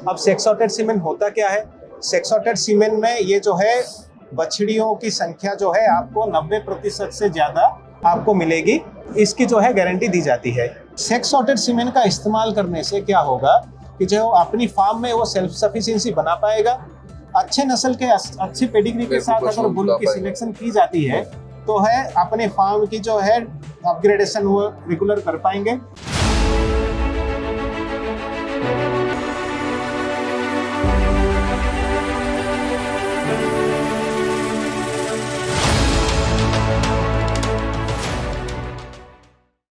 अब सेक्सॉटेड सीमेन होता क्या है? सेक्सॉटेड सीमेन में ये जो है बछड़ियों की संख्या जो है आपको 90% से ज्यादा आपको मिलेगी, इसकी जो है गारंटी दी जाती है। सेक्सॉटेड सीमेन का इस्तेमाल करने से क्या होगा कि जो अपनी फार्म में वो सेल्फ सफिशिएंसी बना पाएगा। अच्छे नस्ल के अच्छी पेडिग्री के साथ अगर बुल की सिलेक्शन की जाती है तो है अपने फार्म की जो है अपग्रेडेशन वो रेगुलर कर पाएंगे।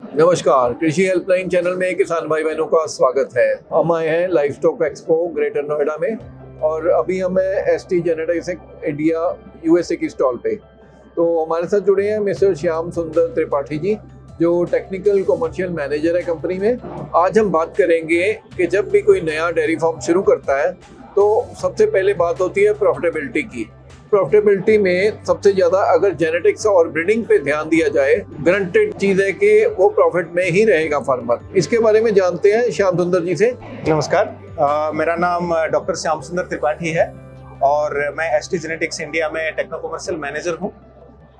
नमस्कार, कृषि हेल्पलाइन चैनल में किसान भाई बहनों का स्वागत है। हम आए हैं live stock expo greater Noida में और अभी हम एसटी जेनेटिक्स इंडिया यूएसए की स्टॉल पे। तो हमारे साथ जुड़े हैं मिस्टर श्याम सुंदर त्रिपाठी जी, जो टेक्निकल कमर्शियल मैनेजर है कंपनी में। आज हम बात करेंगे कि जब भी कोई नया डेयरी फार्म शुरू करता है तो सबसे पहले बात होती है प्रॉफिटेबिलिटी की। प्रॉफिटेबिलिटी में सबसे ज़्यादा अगर जेनेटिक्स और ब्रीडिंग पे ध्यान दिया जाए, गारंटेड चीज़ है कि वो प्रॉफिट में ही रहेगा फार्मर। इसके बारे में जानते हैं श्याम सुंदर जी से। नमस्कार, मेरा नाम डॉक्टर श्याम सुंदर त्रिपाठी है और मैं एसटी जेनेटिक्स इंडिया में टेक्नो कमर्शियल मैनेजर हूँ।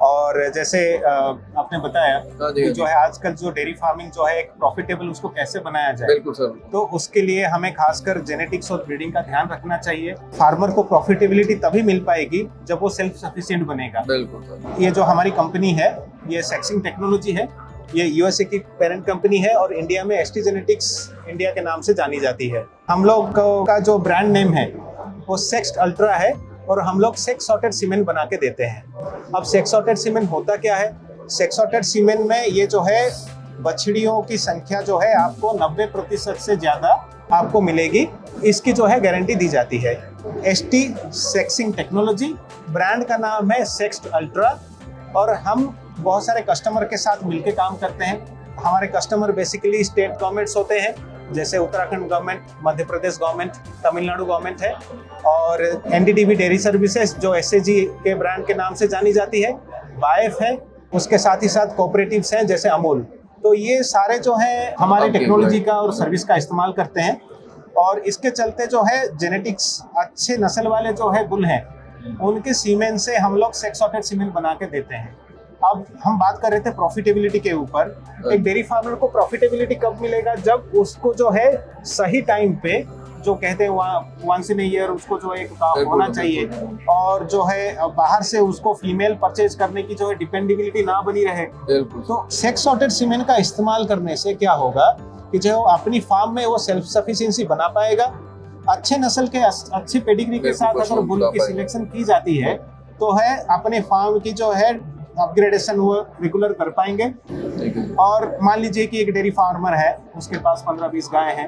और जैसे आपने बताया कि जो है आजकल जो डेयरी फार्मिंग जो है एक प्रॉफिटेबल उसको कैसे बनाया जाए, बिल्कुल सर। तो उसके लिए हमें खासकर जेनेटिक्स और ब्रीडिंग का ध्यान रखना चाहिए। फार्मर को प्रॉफिटेबिलिटी तभी मिल पाएगी जब वो सेल्फ सफिशिएंट बनेगा। बिल्कुल सर। ये जो हमारी कंपनी है ये सेक्सिंग टेक्नोलॉजी है, ये यूएसए की पेरेंट कंपनी है और इंडिया में एसटी जेनेटिक्स इंडिया के नाम से जानी जाती है। हम लोग का जो ब्रांड नेम है वो सेक्स्ट अल्ट्रा है और हम लोग सेक्सॉटेड सीमेन बना के देते हैं। अब सेक्सॉटेड सीमेन होता क्या है? सेक्सॉटेड सीमेन में ये जो है बछड़ियों की संख्या जो है आपको 90% से ज्यादा आपको मिलेगी, इसकी जो है गारंटी दी जाती है। एसटी सेक्सिंग टेक्नोलॉजी, ब्रांड का नाम है सेक्स्ट अल्ट्रा और हम बहुत सारे कस्टमर के साथ मिलकर काम करते हैं। हमारे कस्टमर बेसिकली स्टेट गवर्नमेंट्स होते हैं, जैसे Uttarakhand government, Madhya Pradesh government, Tamil Nadu government है और एनडीडीबी डेयरी सर्विसेज जो एसएजी के ब्रांड के नाम से जानी जाती है, बाएफ है, उसके साथ ही साथ कोऑपरेटिव्स हैं जैसे अमूल। तो ये सारे जो हैं हमारे टेक्नोलॉजी का और सर्विस का इस्तेमाल करते हैं और इसके चलते जो है जेनेटिक्स अच्छे नस्ल वाले जो है बुल हैं उनके सीमेन से हम लोग सेक्सॉटेड सीमेन बना के देते हैं। अब हम बात कर रहे थे प्रॉफिटेबिलिटी के ऊपर। एक डेयरी फार्मर को प्रॉफिटेबिलिटी कब मिलेगा? जब उसको जो है सही टाइम पे, जो कहते हैं वंस इन ईयर उसको जो एक होना चाहिए और जो है बाहर से उसको फीमेल परचेज करने की जो है डिपेंडेबिलिटी ना बनी रहे। तो सेक्सॉटेड सीमेन का इस्तेमाल करने से क्या होगा कि जो अपनी फार्म में वो सेल्फ सफिशिएंसी बना पाएगा। अच्छे नस्ल के अच्छी पेडिग्री के साथ अगर बुल की सिलेक्शन की जाती है तो है अपने फार्म की जो है अपग्रेडेशन वो रेगुलर कर पाएंगे। और मान लीजिए कि एक डेयरी फार्मर है, उसके पास 15-20 गाय हैं,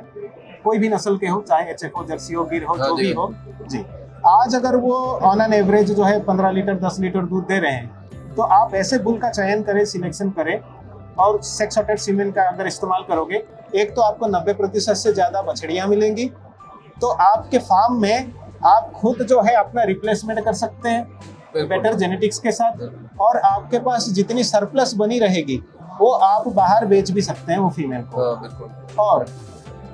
कोई भी नस्ल के हो, चाहे एचएफ हो, जर्सी हो, गिर हो, जो भी हो जी। आज अगर वो ऑन एन एवरेज जो है 15 लीटर 10 लीटर दूध दे रहे हैं तो आप ऐसे बुल का चयन करें, सिलेक्शन करें और सेक्सॉटेड सीमेन का अगर इस्तेमाल करोगे, एक तो आपको 90% से ज्यादा बछड़ियां मिलेंगी, तो आपके फार्म में आप खुद जो है अपना रिप्लेसमेंट कर सकते हैं बेटर जेनेटिक्स के साथ और आपके पास जितनी सरप्लस बनी रहेगी वो आप बाहर बेच भी सकते हैं वो फीमेल को। और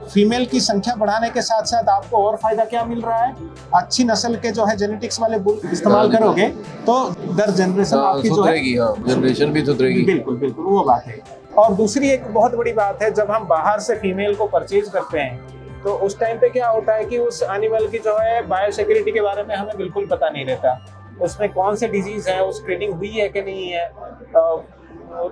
फीमेल की संख्या बढ़ाने के साथ साथ आपको और फायदा क्या मिल रहा है? अच्छी नस्ल के जो है जेनेटिक्स वाले बुल इस्तेमाल करोगे तो दर जनरेशन आपकी जो है जनरेशन भी सुधरेगी। बिल्कुल बिल्कुल वो बात है। और दूसरी एक बहुत बड़ी बात है, जब हम बाहर से फीमेल को परचेज करते हैं तो उस टाइम पे क्या होता है कि उस एनिमल की जो है बायोसिक्योरिटी के बारे में हमें बिल्कुल पता नहीं रहता, उसमें कौन से डिजीज है, उस स्क्रीनिंग हुई है कि नहीं है।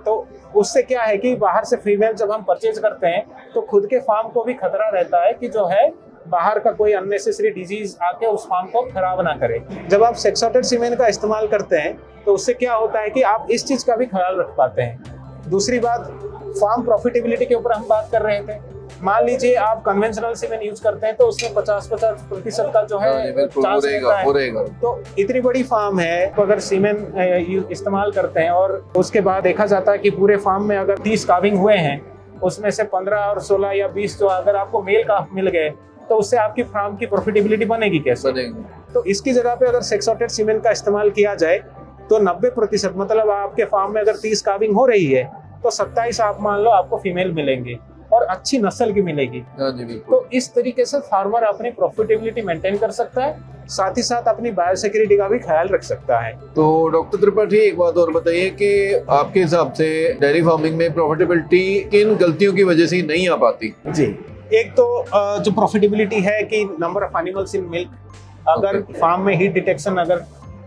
तो उससे क्या है कि बाहर से फीमेल जब हम परचेज करते हैं तो खुद के फार्म को भी खतरा रहता है कि जो है बाहर का कोई अननेसेसरी डिजीज आके उस फार्म को खराब ना करे। जब आप सेक्सॉटेड सीमेन का इस्तेमाल करते हैं तो उससे क्या होता है कि आप इस चीज का भी ख्याल रख पाते हैं। दूसरी बात, फार्म प्रॉफिटेबिलिटी के ऊपर हम बात कर रहे थे। मान लीजिए आप कन्वेंशनल सीमेन यूज करते हैं तो उसमें 50% का जो है चांस रहता है। तो इतनी बड़ी फार्म है तो अगर सीमेन इस्तेमाल करते हैं और उसके बाद देखा जाता है कि पूरे फार्म में अगर 30 काविंग हुए हैं, उसमें से 15 और 16 या 20 जो अगर आपको मेल काफ मिल गए तो उससे आपकी फार्म की प्रॉफिटेबिलिटी बनेगी कैसे? तो इसकी जगह पे अगर सेक्सॉटेड सीमेन का इस्तेमाल किया जाए तो 90%, मतलब आपके फार्म में अगर 30 काविंग हो रही है तो 27 आप मान लो आपको फीमेल मिलेंगे और अच्छी नस्ल की मिलेगी। हाँ जी बिल्कुल। तो इस तरीके से फार्मर अपनी प्रॉफिटेबिलिटी मेंटेन कर सकता है, साथ ही साथ अपनी बायोसिक्योरिटी का भी ख्याल रख सकता है। तो डॉक्टर त्रिपाठी एक बात और बताइए कि आपके हिसाब से डेयरी फार्मिंग में प्रॉफिटेबिलिटी किन गलतियों की वजह से नहीं आ पाती? जी, एक तो जो प्रॉफिटेबिलिटी है कि number of animals in milk, अगर फार्म में हीट डिटेक्शन अगर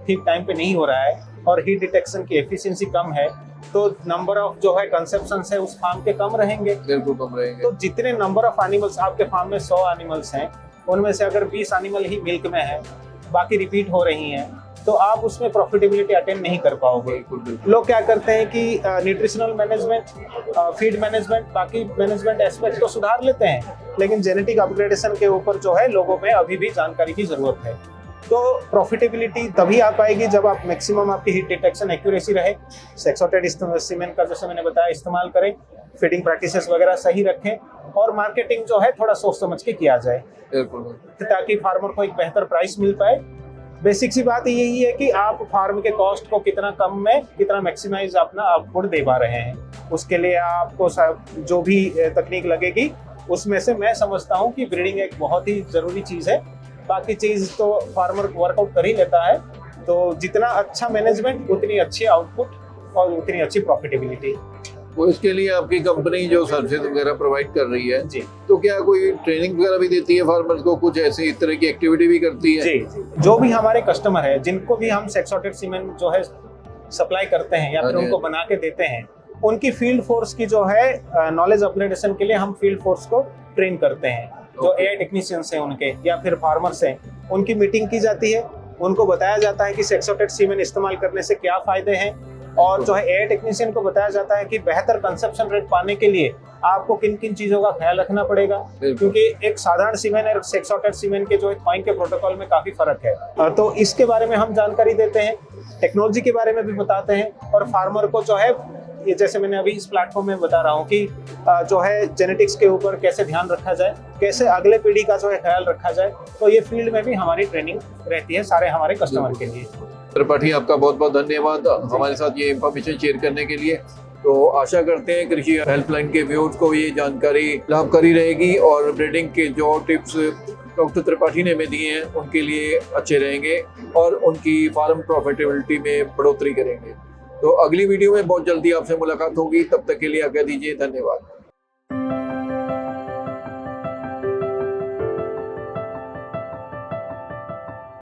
ठीक टाइम पे नहीं हो रहा है और हीट डिटेक्शन की एफिशिएंसी कम है, तो नंबर ऑफ जो है कंसेप्शन है उस फार्म के कम रहेंगे। बिल्कुल कम रहेंगे। तो जितने नंबर ऑफ एनिमल्स आपके फार्म में 100 एनिमल्स हैं, उनमें से अगर 20 एनिमल ही मिल्क में है, बाकी रिपीट हो रही हैं, तो आप उसमें प्रॉफिटेबिलिटी अटेंड नहीं कर पाओगे। बिल्कुल बिल्कुल। लोग क्या करते हैं कि न्यूट्रिशनल मैनेजमेंट, फीड मैनेजमेंट, बाकी मैनेजमेंट एस्पेक्ट तो सुधार लेते हैं, लेकिन जेनेटिक अपग्रेडेशन के ऊपर जो है लोगों में अभी भी जानकारी की जरूरत है। तो प्रॉफिटेबिलिटी तभी आ पाएगी जब आप मैक्सिमम आपकी हीट डिटेक्शन एक्यूरेसी रहे, सेक्सोटेड सीमेंट का जैसे मैंने बताया इस्तेमाल करें, फीडिंग प्रैक्टिसेस वगैरह सही रखें, और मार्केटिंग जो है थोड़ा सोच समझ के किया जाए, बिल्कुल। ताकि फार्मर को एक बेहतर प्राइस मिल पाए। बेसिक सी बात यही है कि आप फार्म के कॉस्ट को कितना कम में कितना मैक्सिमाइज अपना आउटपुट दे पा रहे हैं। उसके लिए आपको जो भी तकनीक लगेगी उसमें से मैं समझता हूँ कि ब्रीडिंग एक बहुत ही जरूरी चीज़ है। बाकी चीज़ तो फार्मर वर्कआउट कर ही लेता है। तो जितना अच्छा मैनेजमेंट उतनी अच्छी आउटपुट और उतनी अच्छी प्रॉफिटेबिलिटी। वो इसके लिए आपकी कंपनी जो सर्विस वगैरह प्रोवाइड कर रही है, जी, तो क्या कोई ट्रेनिंग वगैरह भी देती है फार्मर्स को, कुछ ऐसी इस तरह की एक्टिविटी भी करती है? जी, जो भी हमारे कस्टमर है जिनको भी हम सेक्सोटेड सीमेंट जो है सप्लाई करते हैं या फिर उनको बना के देते हैं, उनकी फील्ड फोर्स की जो है नॉलेज अपग्रेडेशन के लिए हम फील्ड फोर्स को ट्रेन करते हैं। जो एआई टेक्नीशियंस हैं उनके या फिर फार्मर्स हैं, उनकी मीटिंग की जाती है, उनको बताया जाता है कि सेक्सोटेड सीमेंट इस्तेमाल करने से क्या फायदे हैं, और जो है एआई टेक्नीशियन को बताया जाता है कि बेहतर कंसेप्शन रेट पाने के लिए आपको किन किन चीजों का ख्याल रखना पड़ेगा, क्योंकि एक साधारण सीमेंट और सेक्सोटेड सीमेंट के जो थॉइंग के प्रोटोकॉल में काफी फर्क है। तो इसके बारे में हम जानकारी देते हैं, टेक्नोलॉजी के बारे में भी बताते हैं, और फार्मर को जो है ये जैसे मैंने अभी इस प्लेटफॉर्म में बता रहा हूँ कि जो है जेनेटिक्स के ऊपर कैसे ध्यान रखा जाए, कैसे अगले पीढ़ी का जो है ख्याल रखा जाए, तो ये फील्ड में भी हमारी ट्रेनिंग रहती है सारे हमारे कस्टमर के लिए। त्रिपाठी आपका बहुत बहुत धन्यवाद हमारे साथ ये इंफॉर्मेशन शेयर करने के लिए। तो आशा करते हैं कृषि हेल्पलाइन के व्यूअर्स को ये जानकारी लाभकारी रहेगी और ब्रीडिंग के जो टिप्स डॉक्टर त्रिपाठी ने हमें दिए हैं उनके लिए अच्छे रहेंगे और उनकी फार्म प्रॉफिटेबिलिटी में बढ़ोतरी करेंगे। तो अगली वीडियो में बहुत जल्दी आपसे मुलाकात होगी, तब तक के लिए आज्ञा दीजिए, धन्यवाद।